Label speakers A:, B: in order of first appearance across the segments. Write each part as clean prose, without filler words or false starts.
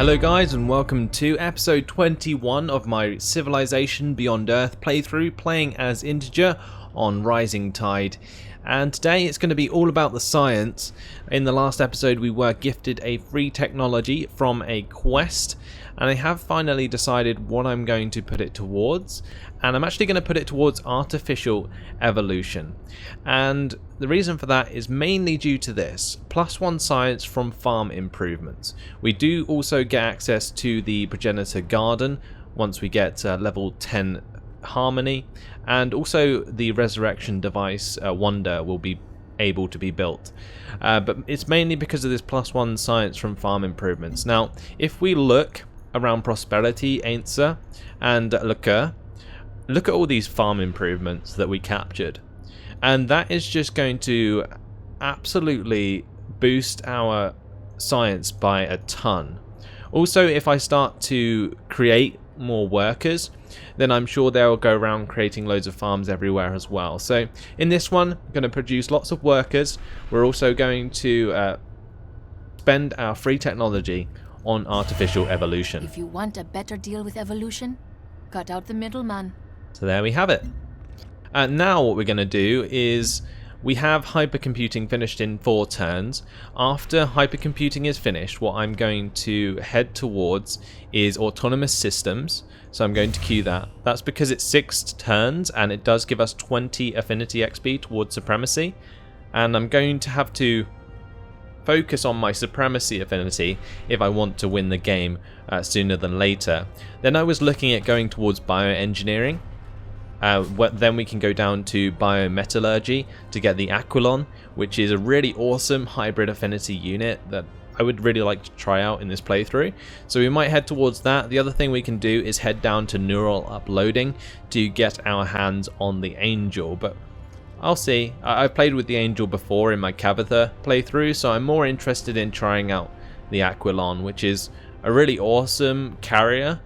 A: Hello guys, and welcome to episode 21 of my Civilization Beyond Earth playthrough, playing as Integer on Rising Tide. And today it's going to be all about the science. In the last episode we were gifted a free technology from a quest, and I have finally decided what I'm going to put it towards, and I'm actually going to put it towards artificial evolution. And the reason for that is mainly due to this: +1 science from farm improvements. We do also get access to the progenitor garden once we get level 10 harmony, and also the resurrection device wonder will be able to be built. But it's mainly because of this +1 science from farm improvements. Now, if we look around prosperity, Ainsa, and look at all these farm improvements that we captured, and that is just going to absolutely boost our science by a ton. Also, if I start to create more workers, then I'm sure they'll go around creating loads of farms everywhere as well. So in this one, I'm going to produce lots of workers. We're also going to spend our free technology on artificial evolution.
B: If you want a better deal with evolution, cut out the middleman.
A: So there we have it. Now what we're going to do is, we have hypercomputing finished in 4 turns. After hypercomputing is finished, what I'm going to head towards is autonomous systems. So I'm going to queue that. That's because it's 6 turns and it does give us 20 affinity XP towards Supremacy. And I'm going to have to focus on my Supremacy affinity if I want to win the game sooner than later. Then I was looking at going towards bioengineering. Then we can go down to biometallurgy to get the Aquilon, which is a really awesome hybrid affinity unit that I would really like to try out in this playthrough. So we might head towards that. The other thing we can do is head down to neural uploading to get our hands on the Angel, but I'll see. I've played with the Angel before in my Cavitha playthrough, so I'm more interested in trying out the Aquilon, which is a really awesome carrier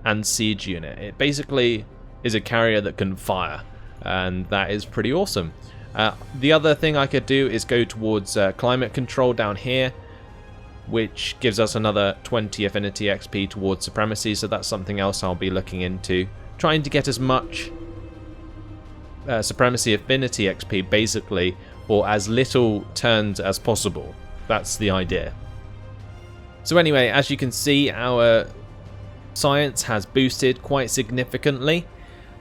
A: and siege unit. It basically is a carrier that can fire, and that is pretty awesome. The other thing I could do is go towards climate control down here, which gives us another 20 affinity XP towards Supremacy, so that's something else I'll be looking into. Trying to get as much Supremacy affinity XP basically for as little turns as possible. That's the idea. So anyway, as you can see, our science has boosted quite significantly,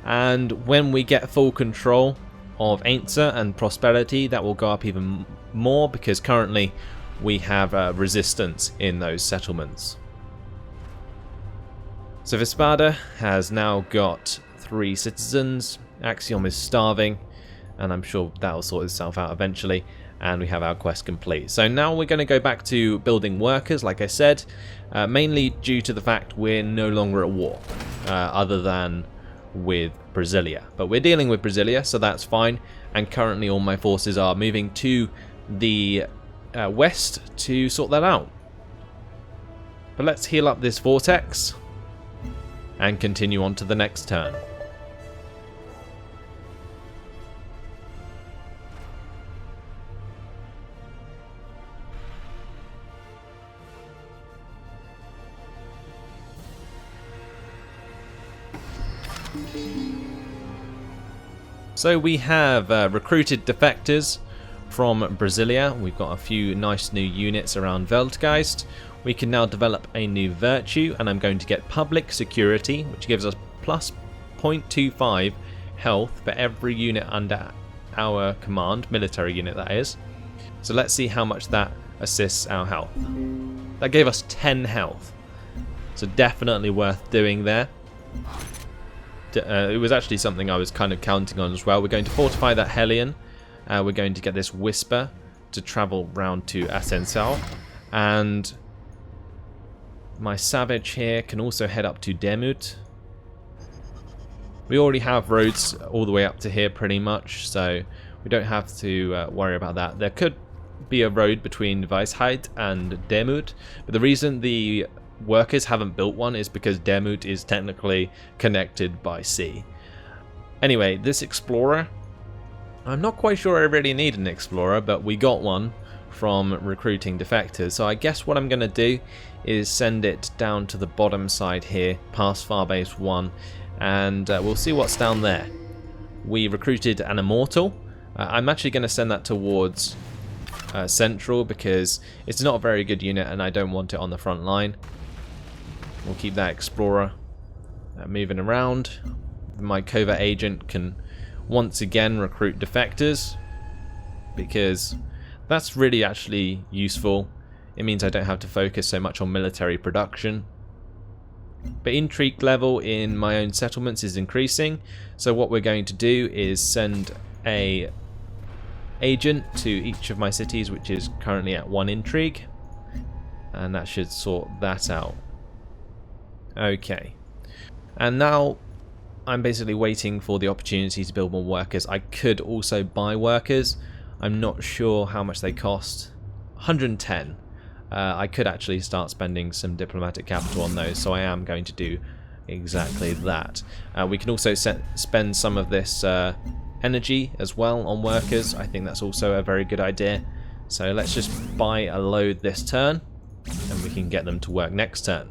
A: and when we get full control of Ainsa and prosperity, that will go up even more, because currently we have resistance in those settlements. So Vespada has now got 3 citizens. Axiom is starving, and I'm sure that'll sort itself out eventually, and we have our quest complete. So now we're going to go back to building workers, like I said, mainly due to the fact we're no longer at war, other than with Brasilia. But we're dealing with Brasilia, so that's fine, and currently all my forces are moving to the west to sort that out. But let's heal up this vortex and continue on to the next turn. So we have recruited defectors from Brasilia. We've got a few nice new units around Weltgeist. We can now develop a new virtue, and I'm going to get public security, which gives us plus 0.25 health for every unit under our command, military unit that is. So let's see how much that assists our health. That gave us 10 health, so definitely worth doing there. It was actually something I was kind of counting on as well. We're going to fortify that Hellion. We're going to get this Whisper to travel round to Ascensal. And my Savage here can also head up to Demut. We already have roads all the way up to here pretty much, so we don't have to worry about that. There could be a road between Weisheit and Demut, but the reason the workers haven't built one is because Demut is technically connected by sea. Anyway, this explorer I'm not quite sure I really need an explorer, but we got one from recruiting defectors. So I guess what I'm going to do is send it down to the bottom side here, past Farbase 1, and we'll see what's down there. We recruited an Immortal. I'm actually going to send that towards Central because it's not a very good unit and I don't want it on the front line. We'll keep that Explorer moving around. My covert agent can once again recruit defectors because that's really actually useful. It means I don't have to focus so much on military production. But intrigue level in my own settlements is increasing, so what we're going to do is send a agent to each of my cities, which is currently at 1 intrigue, and that should sort that out. Okay, and now I'm basically waiting for the opportunity to build more workers. I could also buy workers. I'm not sure how much they cost. 110. I could actually start spending some diplomatic capital on those, so I am going to do exactly that. We can also spend some of this energy as well on workers. I think that's also a very good idea. So let's just buy a load this turn, and we can get them to work next turn.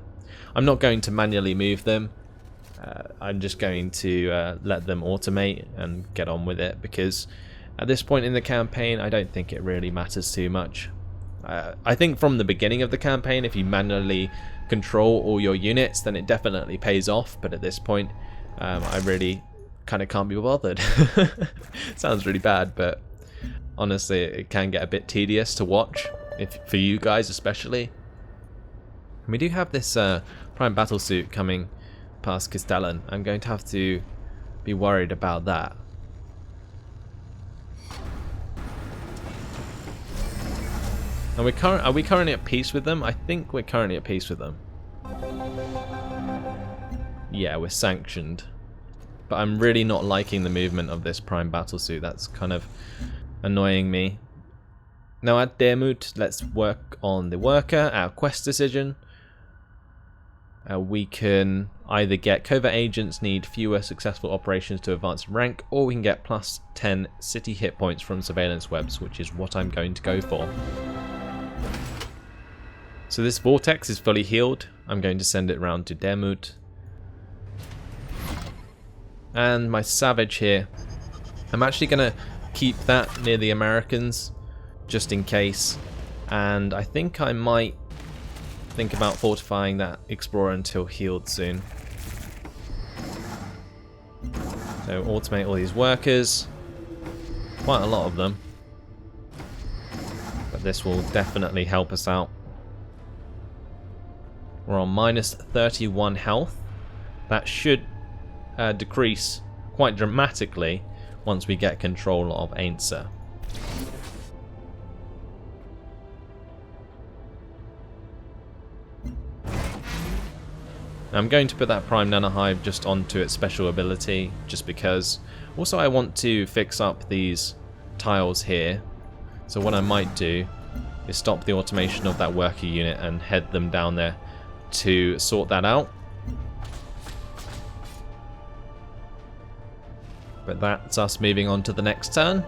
A: I'm not going to manually move them. I'm just going to let them automate and get on with it, because at this point in the campaign I don't think it really matters too much. I think from the beginning of the campaign, if you manually control all your units, then it definitely pays off, but at this point I really kind of can't be bothered. Sounds really bad, but honestly it can get a bit tedious to watch, for you guys especially. We do have this prime battlesuit coming past Castellan. I'm going to have to be worried about that. And are we currently at peace with them? I think we're currently at peace with them. Yeah, we're sanctioned. But I'm really not liking the movement of this prime battlesuit. That's kind of annoying me. Now at Dermut, let's work on the worker, our quest decision. We can either get covert agents need fewer successful operations to advance in rank, or we can get plus 10 city hit points from surveillance webs, which is what I'm going to go for. So this vortex is fully healed. I'm going to send it round to Dermut. And my savage here, I'm actually going to keep that near the Americans just in case, and I think I might think about fortifying that explorer until healed soon. So automate all these workers, quite a lot of them, but this will definitely help us out. We're on minus 31 health. That should decrease quite dramatically once we get control of Ainsa. I'm going to put that Prime Nanohive just onto its special ability, just because. Also, I want to fix up these tiles here. So what I might do is stop the automation of that worker unit and head them down there to sort that out. But that's us moving on to the next turn.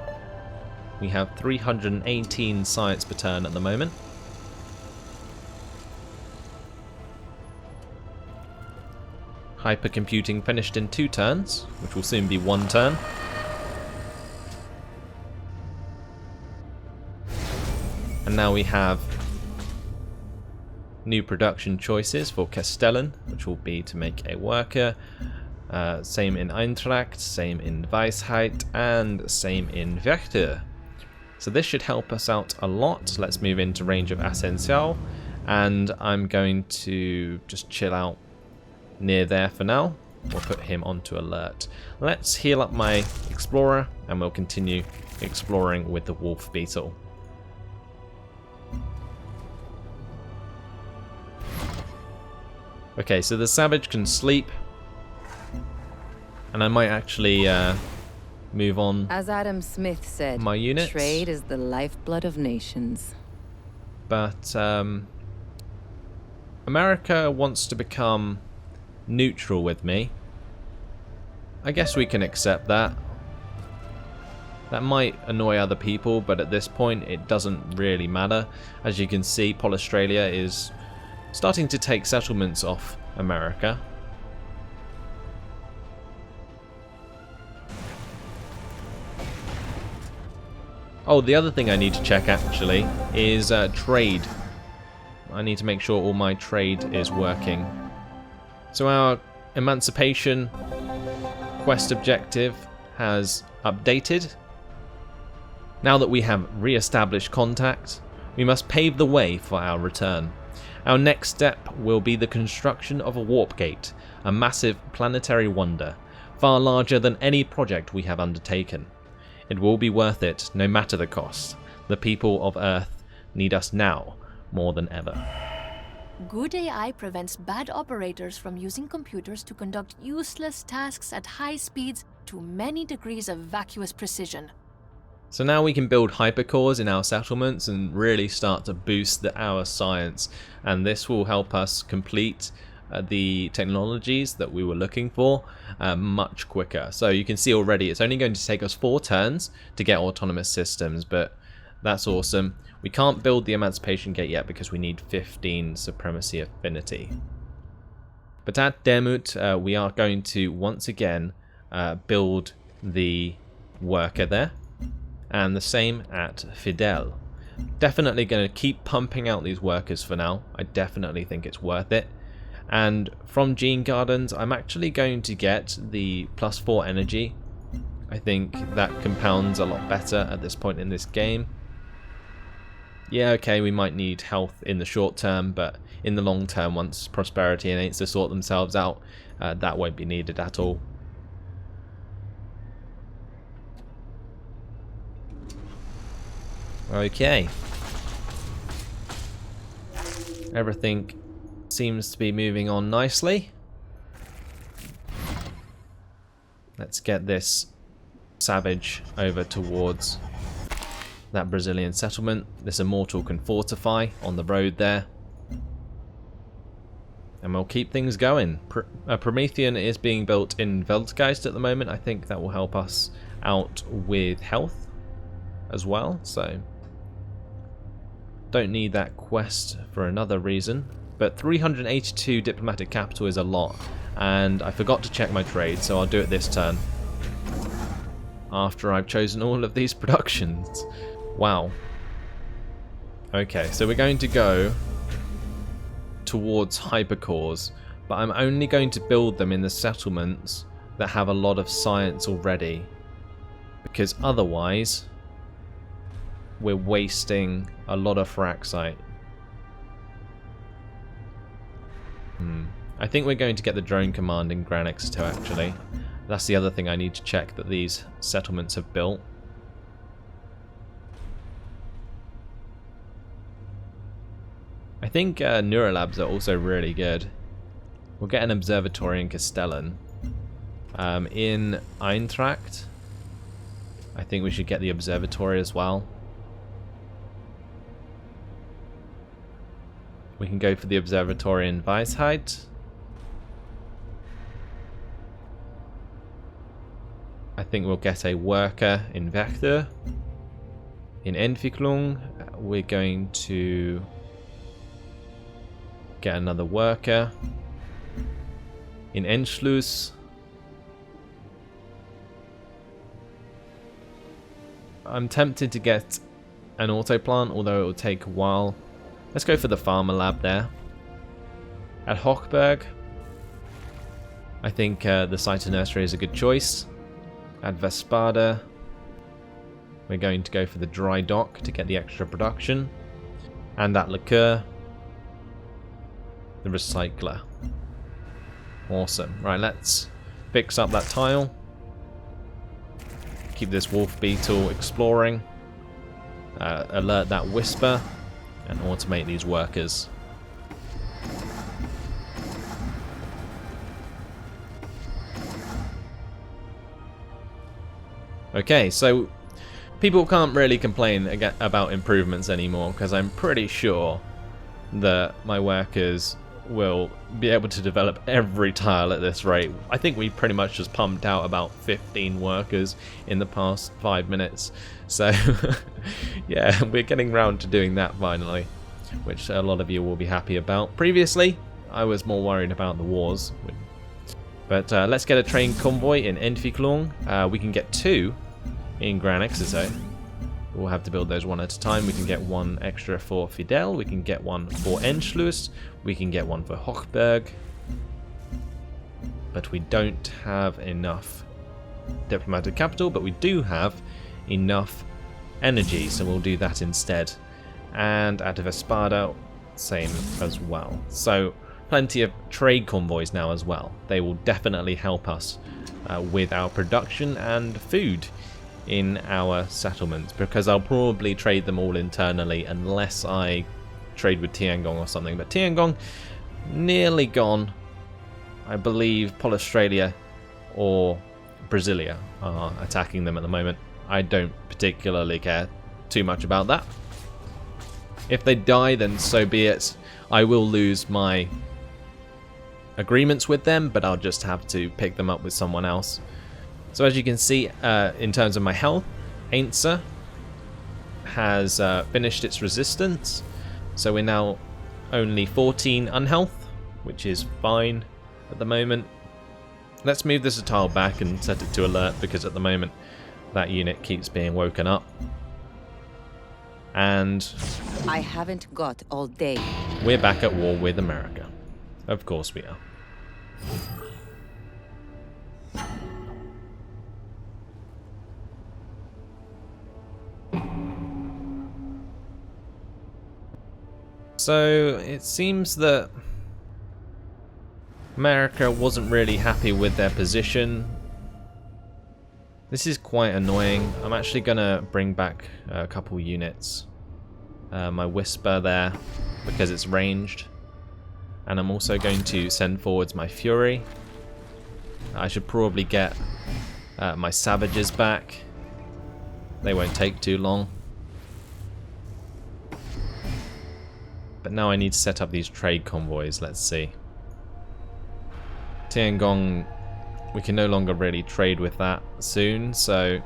A: We have 318 science per turn at the moment. Hypercomputing finished in 2 turns, which will soon be 1 turn. And now we have new production choices for Castellan, which will be to make a worker. Same in Eintracht, same in Weisheit, and same in Wächter. So this should help us out a lot. Let's move into range of Ascensial, and I'm going to just chill out near there for now. We'll put him onto alert. Let's heal up my explorer, and we'll continue exploring with the wolf beetle. Okay, so the savage can sleep, and I might actually move on.
C: As Adam Smith said,
A: my units.
C: Trade is the lifeblood of nations.
A: But America wants to become neutral with me. I guess we can accept that. That might annoy other people, but at this point it doesn't really matter. As you can see, Australia is starting to take settlements off America. Oh, the other thing I need to check actually is trade. I need to make sure all my trade is working. So our emancipation quest objective has updated. Now that we have re-established contact, we must pave the way for our return. Our next step will be the construction of a warp gate, a massive planetary wonder, far larger than any project we have undertaken. It will be worth it, no matter the cost. The people of Earth need us now more than ever.
B: Good AI prevents bad operators from using computers to conduct useless tasks at high speeds to many degrees of vacuous precision.
A: So now we can build hypercores in our settlements and really start to boost our science, and this will help us complete the technologies that we were looking for much quicker. So you can see already it's only going to take us 4 turns to get autonomous systems, but that's awesome. We can't build the Emancipation Gate yet because we need 15 Supremacy affinity. But at Demut, we are going to once again build the worker there. And the same at Fidel. Definitely going to keep pumping out these workers for now. I definitely think it's worth it. And from Gene Gardens, I'm actually going to get the +4 energy. I think that compounds a lot better at this point in this game. Yeah, okay, we might need health in the short term, but in the long term, once prosperity and aids to sort themselves out, that won't be needed at all. Okay. Everything seems to be moving on nicely. Let's get this savage over towards that Brazilian settlement. This immortal can fortify on the road there. And we'll keep things going. Promethean is being built in Weltgeist at the moment. I think that will help us out with health as well. So don't need that quest for another reason. But 382 diplomatic capital is a lot. And I forgot to check my trade, so I'll do it this turn. After I've chosen all of these productions. Wow. Okay, so we're going to go towards hypercores, but I'm only going to build them in the settlements that have a lot of science already, because otherwise we're wasting a lot of fraxite. I think we're going to get the drone command in Gran Exito actually. That's the other thing I need to check that these settlements have built. I think Neuralabs are also really good. We'll get an observatory in Castellan. In Eintracht, I think we should get the observatory as well. We can go for the observatory in Weisheit. I think we'll get a worker in Vector. In Entwicklung, we're going to get another worker. In Entschluss, I'm tempted to get an autoplant, although it will take a while. Let's go for the farmer lab there. At Hochberg, I think the Cyto Nursery is a good choice. At Vespada, we're going to go for the dry dock to get the extra production. And at Liqueur, the recycler. Awesome. Right, let's fix up that tile. Keep this wolf beetle exploring. Alert that whisper. And automate these workers. Okay, so people can't really complain about improvements anymore, because I'm pretty sure that my workers will be able to develop every tile at this rate. I think we pretty much just pumped out about 15 workers in the past 5 minutes. So, yeah, we're getting round to doing that finally, which a lot of you will be happy about. Previously, I was more worried about the wars. But let's get a train convoy in Entwicklung. We can get 2 in Gran Exito. We'll have to build those one at a time. We can get 1 extra for Fidel. We can get 1 for Entschluss. We can get 1 for Hochberg. But we don't have enough diplomatic capital, but we do have enough energy, so we'll do that instead. And at Vespada, same as well. So plenty of trade convoys now as well. They will definitely help us with our production and food in our settlements, because I'll probably trade them all internally unless I trade with Tiangong or something. But Tiangong, nearly gone. I believe Polystralia or Brasilia are attacking them at the moment. I don't particularly care too much about that. If they die, then so be it. I will lose my agreements with them, but I'll just have to pick them up with someone else. So as you can see, in terms of my health, Ainsa has finished its resistance. So we're now only 14 unhealth, which is fine at the moment. Let's move this a tile back and set it to alert, because at the moment that unit keeps being woken up. And
C: I haven't got all day.
A: we're back at war with America. Of course we are. So it seems that America wasn't really happy with their position. This is quite annoying. I'm actually going to bring back a couple units. My Whisper there, because it's ranged. And I'm also going to send forwards my Fury. I should probably get my Savages back. They won't take too long. But now I need to set up these trade convoys. Let's see. Tiangong, we can no longer really trade with that soon, so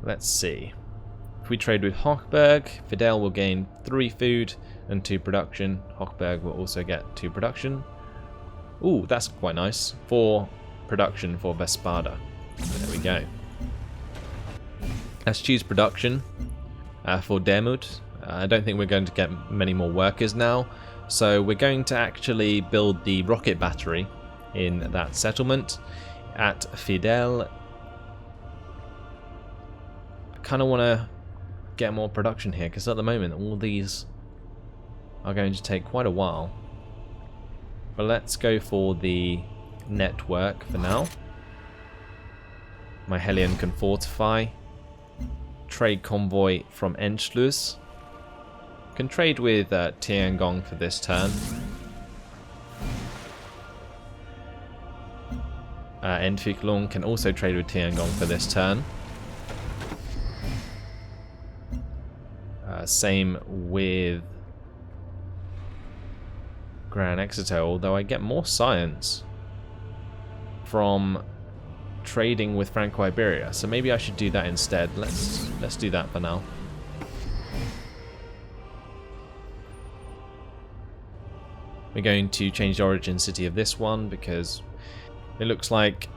A: let's see. If we trade with Hochberg, Fidel will gain 3 food and 2 production. Hochberg will also get 2 production. Ooh, that's quite nice. 4 production for Vespada. There we go. Let's choose production for Demut. I don't think we're going to get many more workers now, so we're going to actually build the rocket battery in that settlement at Fidel. I kind of want to get more production here, because at the moment all these are going to take quite a while. But let's go for the network for now. My Hellion can fortify. Trade convoy from Entschluss. Can trade with Tiangong for this turn. Entwicklung can also trade with Tiangong for this turn. Same with Gran Exito, although I get more science from trading with Franco-Iberia, so maybe I should do that instead. Let's do that for now. We're going to change the origin city of this one because it looks like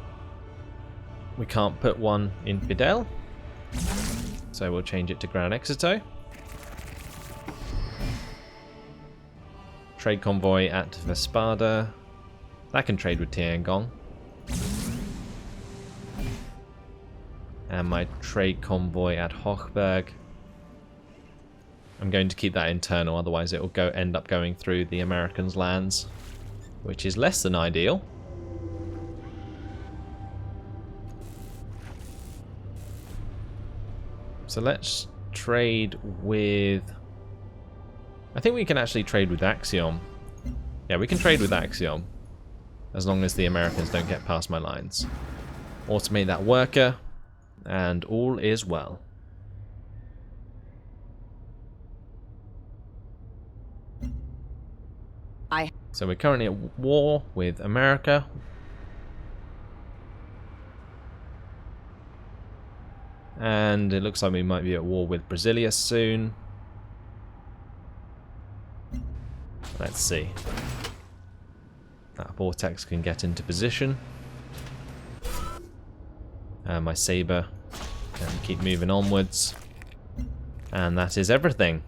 A: we can't put one in Fidel. So we'll change it to Gran Exito. Trade convoy at Vespada. That can trade with Tiangong. And my trade convoy at Hochberg. I'm going to keep that internal, otherwise it will end up going through the Americans' lands, which is less than ideal. So let's trade with... I think we can actually trade with Axiom. Yeah, we can trade with Axiom, as long as the Americans don't get past my lines. Automate that worker, and all is well. So we're currently at war with America. And it looks like we might be at war with Brasilia soon. Let's see. That vortex can get into position. My saber can keep moving onwards. And that is everything.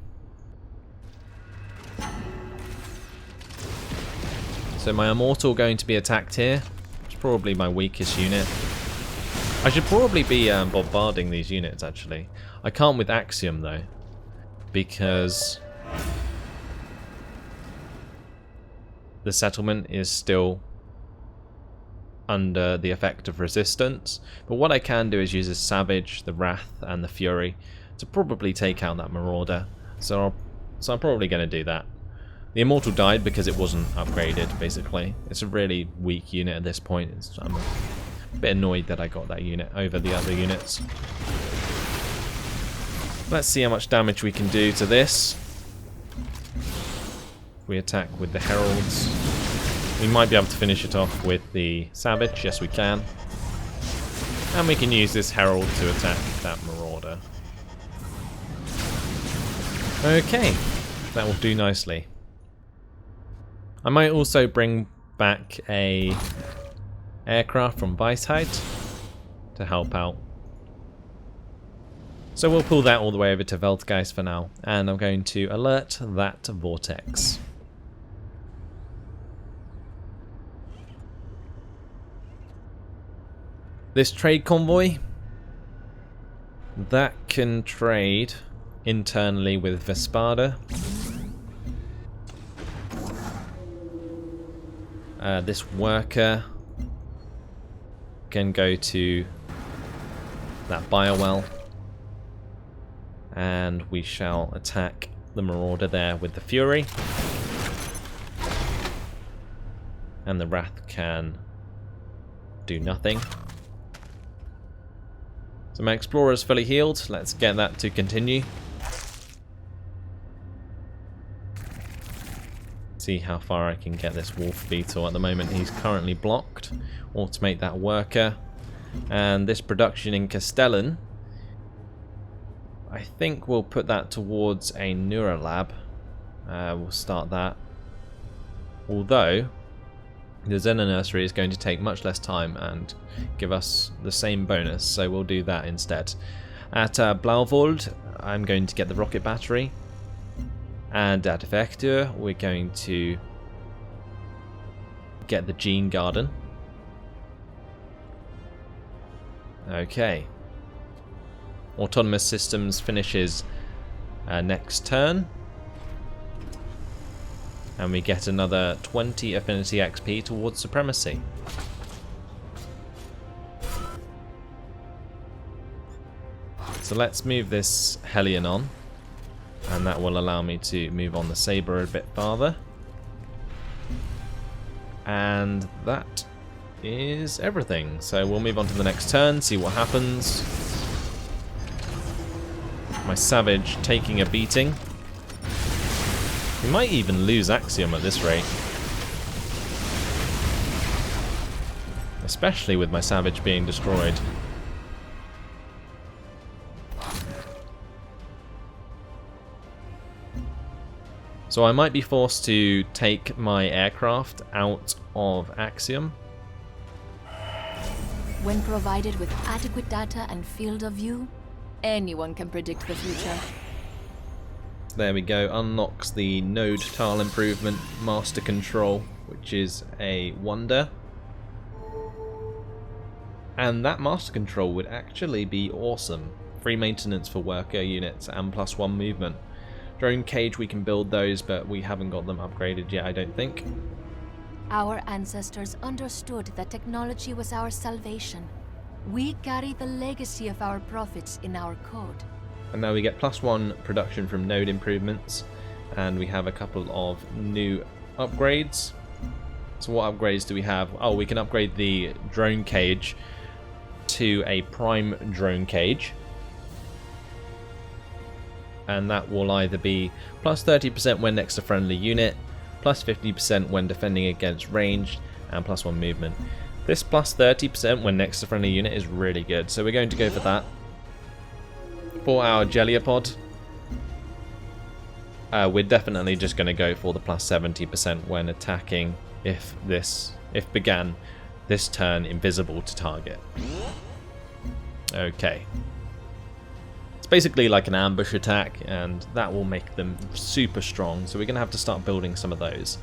A: So my Immortal going to be attacked here. It's probably my weakest unit. I should probably be bombarding these units, actually. I can't with Axiom, though. Because the settlement is still under the effect of resistance. But what I can do is use the Savage, the Wrath, and the Fury to probably take out that Marauder. So I'm probably going to do that. The Immortal died because it wasn't upgraded, basically. It's a really weak unit at this point. I'm a bit annoyed that I got that unit over the other units. Let's see how much damage we can do to this. We attack with the Heralds. We might be able to finish it off with the Savage. Yes, we can. And we can use this Herald to attack that Marauder. Okay, that will do nicely. I might also bring back a aircraft from Weisheit to help out. So we'll pull that all the way over to Weltgeist for now, and I'm going to alert that vortex. This trade convoy, that can trade internally with Vespada. This worker can go to that biowell, and we shall attack the Marauder there with the Fury, and the Wrath can do nothing. So my Explorer is fully healed. Let's get that to continue. See how far I can get this Wolf Beetle. At the moment he's currently blocked. Automate that worker. And this production in Castellan, I think we'll put that towards a Neuralab. We'll start that. Although the Xena Nursery is going to take much less time and give us the same bonus, so we'll do that instead. At Blauvold, I'm going to get the rocket battery. And at Vector, we're going to get the Gene Garden. Okay. Autonomous Systems finishes next turn. And we get another 20 Affinity XP towards Supremacy. So let's move this Hellion on. And that will allow me to move on the Saber a bit farther. And that is everything. So we'll move on to the next turn, see what happens. My Savage taking a beating. We might even lose Axiom at this rate. Especially with my Savage being destroyed. So I might be forced to take my aircraft out of Axiom.
B: When provided with adequate data and field of view, anyone can predict the future.
A: There we go, unlocks the node tile improvement master control, which is a wonder. And that master control would actually be awesome. Free maintenance for worker units and +1 movement. Drone cage, we can build those, but we haven't got them upgraded yet, I don't think.
B: Our ancestors understood that technology was our salvation. We carry the legacy of our prophets in our code.
A: And now we get +1 production from node improvements, and we have a couple of new upgrades. So what upgrades do we have? Oh, we can upgrade the drone cage to a prime drone cage. And that will either be +30% when next to friendly unit, plus 50% when defending against ranged, and plus 1 movement. This plus 30% when next to friendly unit is really good, so we're going to go for that. For our Jellyapod, we're definitely just going to go for the plus 70% when attacking if began this turn invisible to target. Okay. It's basically like an ambush attack, and that will make them super strong, so we're going to have to start building some of those.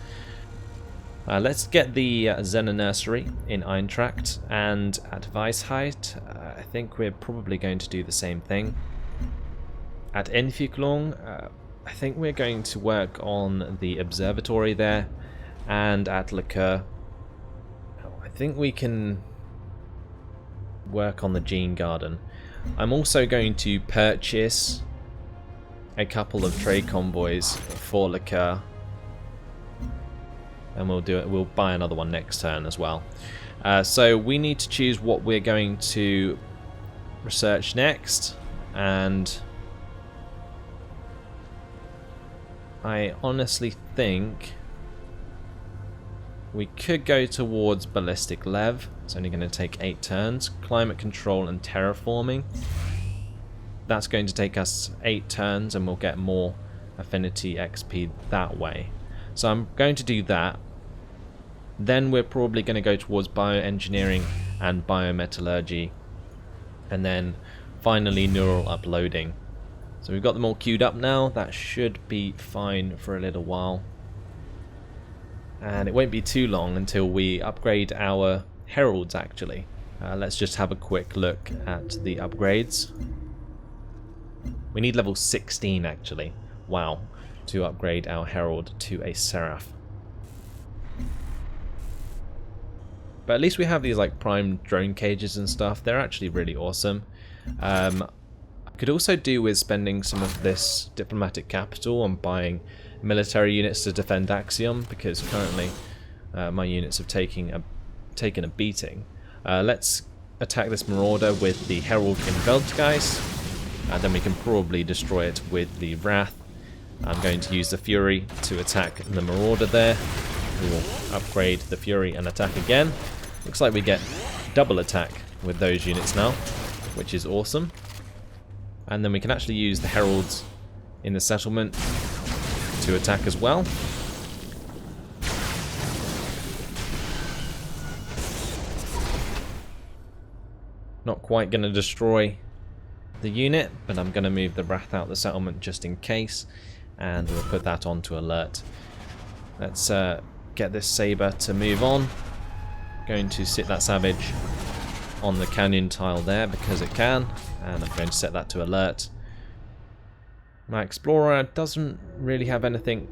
A: Let's get the Zena Nursery in Eintracht, and at Weisheit, I think we're probably going to do the same thing. At Entwicklung, I think we're going to work on the observatory there, and at Liqueur, I think we can work on the Gene Garden. I'm also going to purchase a couple of trade convoys for Liqueur, and we'll buy another one next turn as well. So we need to choose what we're going to research next, and I honestly think we could go towards Ballistic Lev. It's only going to take 8 turns. Climate Control and Terraforming. That's going to take us 8 turns, and we'll get more affinity XP that way. So I'm going to do that. Then we're probably going to go towards Bioengineering and Biometallurgy. And then finally Neural Uploading. So we've got them all queued up now. That should be fine for a little while. And it won't be too long until we upgrade our heralds, actually. Let's just have a quick look at the upgrades. We need level 16, actually. Wow. To upgrade our herald to a seraph. But at least we have these like prime drone cages and stuff. They're actually really awesome. I could also do with spending some of this diplomatic capital on buying military units to defend Axiom, because currently my units have taken a beating. Let's attack this Marauder with the Herald in Weltgeist, and then we can probably destroy it with the Wrath. I'm going to use the Fury to attack the Marauder there. We will upgrade the Fury and attack again. Looks like we get double attack with those units now, which is awesome. And then we can actually use the Heralds in the settlement to attack as well. Not quite going to destroy the unit, but I'm going to move the Wrath out the settlement just in case, and we'll put that on to alert. Let's get this Saber to move on. Going to sit that Savage on the canyon tile there because it can, and I'm going to set that to alert. My Explorer doesn't really have anything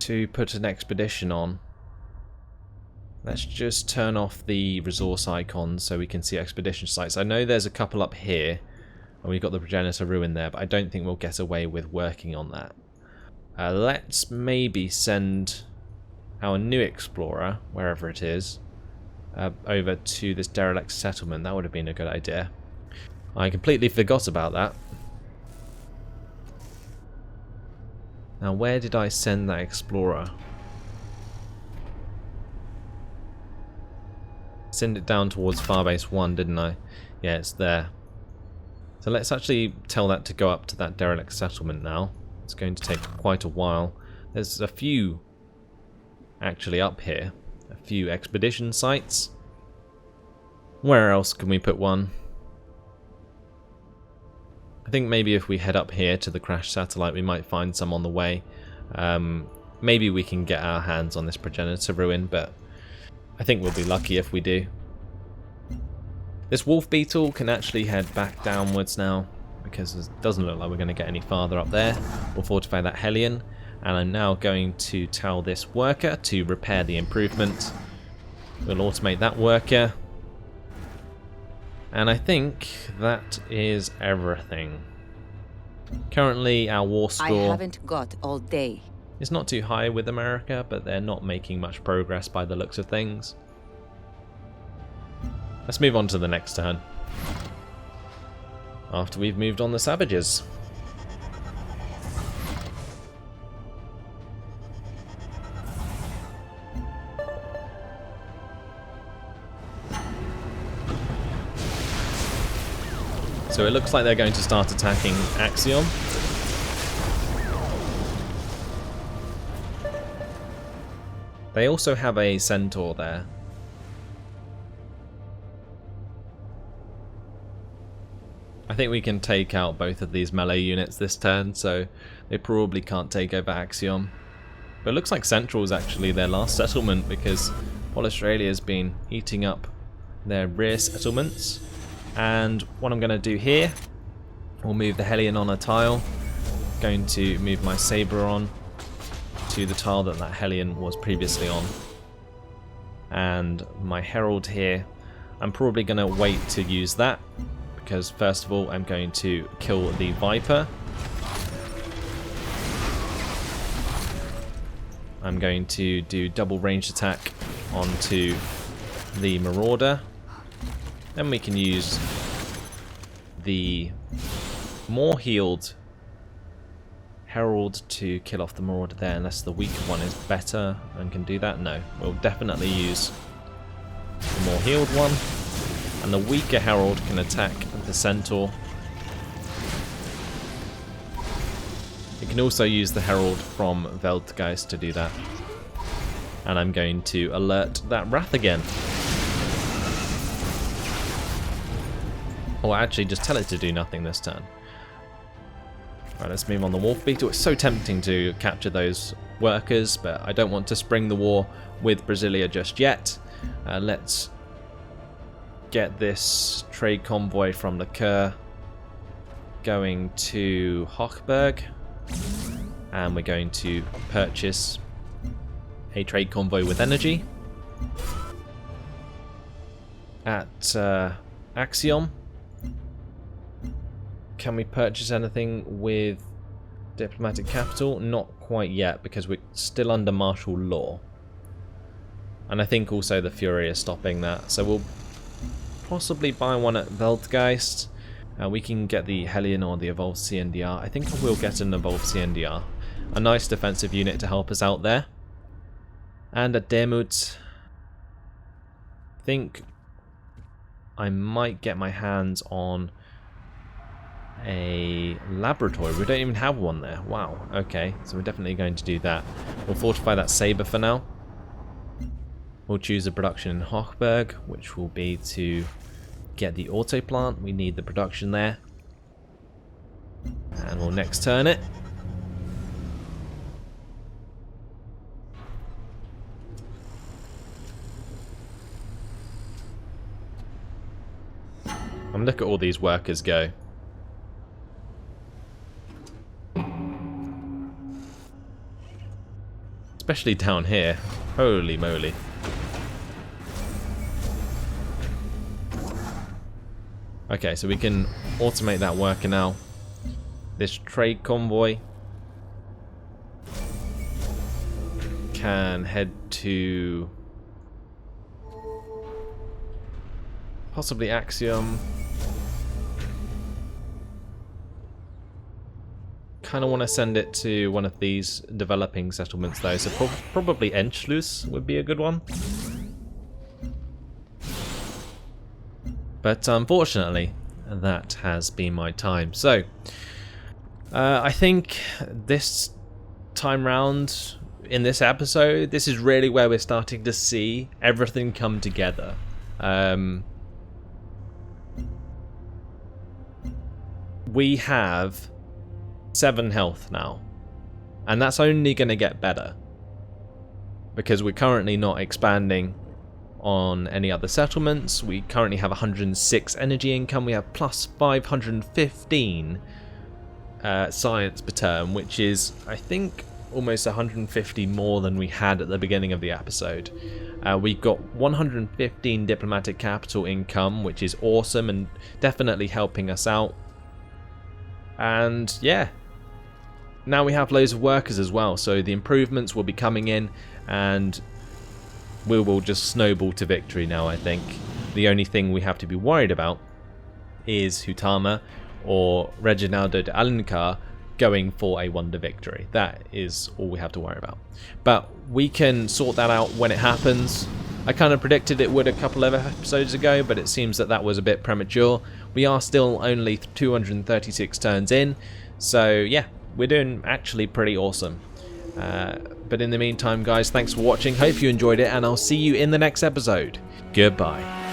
A: to put an expedition on. Let's just turn off the resource icons so we can see expedition sites. I know there's a couple up here, and we've got the Progenitor Ruin there, but I don't think we'll get away with working on that. Let's maybe send our new Explorer, wherever it is, over to this derelict settlement. That would have been a good idea. I completely forgot about that. Now, where did I send that Explorer? Send it down towards Farbase 1, didn't I? Yeah, it's there. So let's actually tell that to go up to that derelict settlement now. It's going to take quite a while. There's a few actually up here. A few expedition sites. Where else can we put one? I think maybe if we head up here to the crashed satellite, we might find some on the way. Maybe we can get our hands on this Progenitor Ruin, but I think we'll be lucky if we do. This Wolf Beetle can actually head back downwards now, because it doesn't look like we're going to get any farther up there. We'll fortify that Hellion, and I'm now going to tell this worker to repair the improvement. We'll automate that worker. And I think that is everything. Currently our war score
C: I haven't got all day.
A: is not too high with America, but they're not making much progress by the looks of things. Let's move on to the next turn. After we've moved on the savages. So it looks like they're going to start attacking Axiom. They also have a centaur there. I think we can take out both of these melee units this turn, so they probably can't take over Axiom. But it looks like Central is actually their last settlement, because Australia has been eating up their rear settlements. And what I'm going to do here, we'll move the Hellion on a tile. Going to move my Saber on to the tile that Hellion was previously on. And my Herald here, I'm probably going to wait to use that, because first of all I'm going to kill the Viper. I'm going to do double ranged attack onto the Marauder. Then we can use the more healed Herald to kill off the Marauder there, unless the weaker one is better and can do that. No, we'll definitely use the more healed one. And the weaker Herald can attack the Centaur. You can also use the Herald from Veldgeist to do that. And I'm going to alert that Wrath again. Or actually just tell it to do nothing this turn. Right, let's move on the Wolf Beetle. It's so tempting to capture those workers, but I don't want to spring the war with Brasilia just yet. Let's get this trade convoy from the Kerr going to Hochberg, and we're going to purchase a trade convoy with energy at Axiom. Can we purchase anything with diplomatic capital? Not quite yet, because we're still under martial law, and I think also the Fury is stopping that, so we'll possibly buy one at Veldgeist. We can get the Hellion or the Evolved CNDR. I think I will get an Evolved CNDR. A nice defensive unit to help us out there. And at Demut, I think I might get my hands on a laboratory. We don't even have one there. Wow, okay. So we're definitely going to do that. We'll fortify that Saber for now. We'll choose a production in Hochberg, which will be to get the auto plant. We need the production there. And we'll next turn it. And look at all these workers go. Especially down here. Holy moly. Okay, so we can automate that worker now. This trade convoy can head to possibly Axiom. Kind of want to send it to one of these developing settlements though, so probably Entschluss would be a good one. But unfortunately, that has been my time. So, I think this time round, in this episode, this is really where we're starting to see everything come together. We have 7 health now, and that's only going to get better, because we're currently not expanding on any other settlements. We currently have 106 energy income. We have plus 515 science per turn, which is, I think, almost 150 more than we had at the beginning of the episode. We've got 115 diplomatic capital income, which is awesome and definitely helping us out. And yeah, now we have loads of workers as well, so the improvements will be coming in, and we will just snowball to victory now. I think the only thing we have to be worried about is Hutama or Reginaldo de Alencar going for a wonder victory. That is all we have to worry about. But we can sort that out when it happens. I kind of predicted it would a couple of episodes ago, but it seems that that was a bit premature. We are still only 236 turns in, so yeah, we're doing actually pretty awesome. But in the meantime, guys, thanks for watching. Hope you enjoyed it, and I'll see you in the next episode. Goodbye.